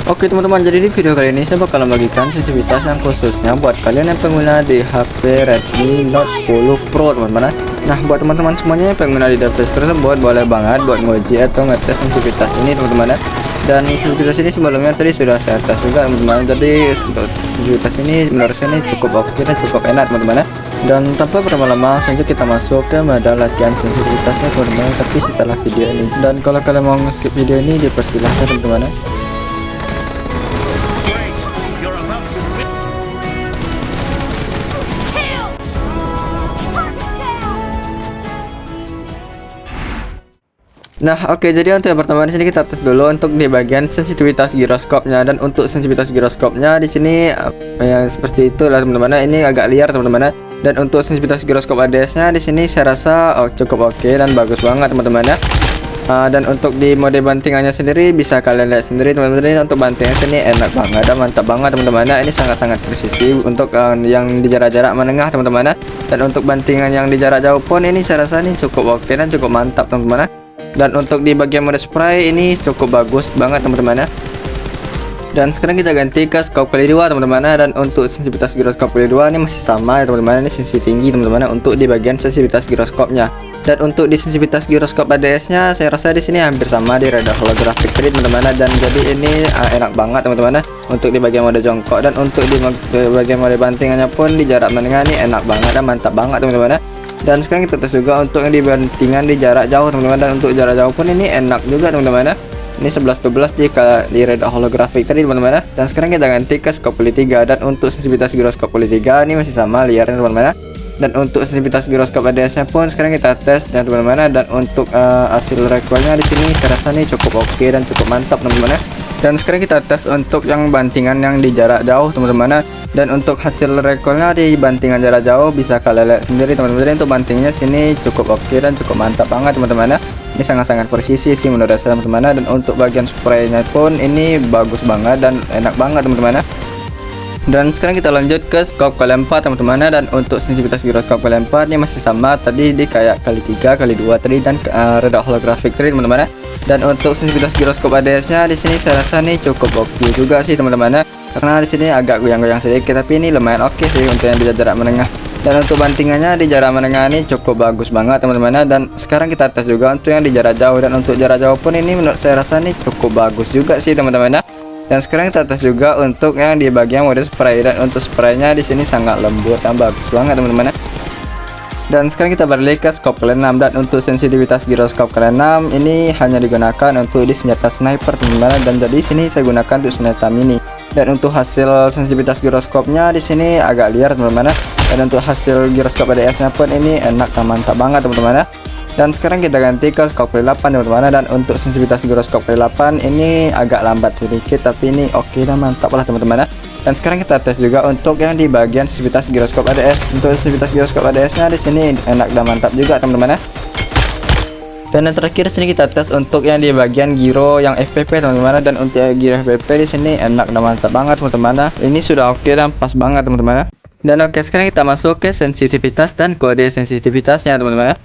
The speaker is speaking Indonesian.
Oke teman-teman, jadi di video kali ini saya bakal membagikan sensitivitas yang khususnya buat kalian yang pengguna di HP Redmi Note 10 Pro teman-teman. Nah, buat teman-teman semuanya yang pengguna di device tersebut boleh banget buat nguji atau ngetes sensitivitas ini teman-teman. Dan sensitivitas ini sebelumnya tadi sudah saya tes juga teman-teman. Jadi untuk sensitivitas ini menurut saya ini cukup oke dan cukup enak teman-teman. Dan tanpa berlama-lama langsung aja kita masuk ke mode latihan sensitivitasnya teman-teman. Tapi setelah video ini, dan kalau kalian mau skip video ini dipersilahkan teman-teman. Nah, oke, jadi untuk yang pertama di sini kita tes dulu untuk di bagian sensitivitas giroskopnya. Dan untuk sensitivitas giroskopnya di sini yang seperti itu lah teman-teman. Ini agak liar teman-teman. Dan untuk sensitivitas giroskop ADS-nya di sini saya rasa cukup oke dan bagus banget teman-teman ya. Dan untuk di mode bantingannya sendiri bisa kalian lihat sendiri teman-teman. Untuk bantingan sini enak banget dan mantap banget teman-teman. Ini sangat-sangat presisi untuk yang di jarak-jarak menengah teman-teman. Dan untuk bantingan yang di jarak jauh pun ini saya rasa ini cukup oke dan cukup mantap teman-teman. Dan untuk di bagian mode spray ini cukup bagus banget teman-teman ya. Dan sekarang kita ganti ke scope kali 2 teman-teman. Dan untuk sensitivitas giroskop kali 2 ini masih sama ya teman-teman. Ini sensitivitas tinggi teman-teman untuk di bagian sensitivitas giroskopnya. Dan untuk di sensitivitas giroskop ADS-nya saya rasa di sini hampir sama di radar holographic tadi teman-teman. Dan jadi ini enak banget teman-teman untuk di bagian mode jongkok. Dan untuk di bagian mode bantingannya pun di jarak menengah ini enak banget dan mantap banget teman-teman. Dan sekarang kita tes juga untuk yang di bantingan di jarak jauh teman-teman. Dan untuk jarak jauh pun ini enak juga teman-teman. Ini 11-12 di radar holographic tadi teman-teman. Dan sekarang kita ganti ke scope kali 3. Dan untuk sensitivitas giroskop kali 3 ini masih sama liarnya teman-teman. Dan untuk sensitivitas giroskop ADS-nya pun sekarang kita tes ya teman-teman. Dan untuk hasil recoilnya di sini saya rasa ini cukup oke dan cukup mantap teman-teman. Dan sekarang kita tes untuk yang bantingan yang di jarak jauh teman-teman. Dan untuk hasil recoilnya di bantingan jarak jauh bisa kalian lihat sendiri teman-teman. Untuk bantingnya sini cukup oke dan cukup mantap banget teman-teman. Ini sangat-sangat presisi sih menurut saya teman-teman. Dan untuk bagian spraynya pun ini bagus banget dan enak banget teman-teman. Dan sekarang kita lanjut ke scope kali 4 teman-teman. Dan untuk sensitivitas giroskop kali 4 ini masih sama tadi di kayak kali 3 kali 2 tadi dan radar holographic tadi teman-teman. Dan untuk sensitivitas giroskop ADS-nya di sini saya rasa nih cukup oke juga sih teman-teman. Karena di sini agak goyang-goyang sedikit tapi ini lumayan oke sih untuk yang di jarak menengah. Dan untuk bantingannya di jarak menengah ini cukup bagus banget teman-teman. Dan sekarang kita tes juga untuk yang di jarak jauh. Dan untuk jarak jauh pun ini menurut saya rasa nih cukup bagus juga sih teman-teman. Dan sekarang kita tes juga untuk yang di bagian mode spray. Dan untuk spraynya di sini sangat lembut dan bagus banget teman-teman. Dan sekarang kita beralih ke scope kali 6. Dan untuk sensitivitas giroskop kali 6 ini hanya digunakan untuk di senjata sniper teman-teman. Dan jadi sini saya gunakan untuk senjata mini. Dan untuk hasil sensitivitas giroskopnya di sini agak liar teman-teman. Dan untuk hasil giroskop ADS-nya pun ini enak dan mantap banget teman-teman. Dan sekarang kita ganti ke scope kali 8 teman-teman. Dan untuk sensitivitas giroskop kali 8 ini agak lambat sedikit tapi ini oke dan mantap lah teman-teman. Dan sekarang kita tes juga untuk yang di bagian sensitivitas giroskop ADS. Untuk sensitivitas giroskop ADS-nya di sini enak dan mantap juga teman-teman. Dan yang terakhir sini kita tes untuk yang di bagian giro yang FPP teman-teman. Dan untuk giro FPP di sini enak dan mantap banget teman-teman. Ini sudah oke dan pas banget teman-teman. Dan oke, sekarang kita masuk ke sensitivitas dan kode sensitivitasnya teman-teman.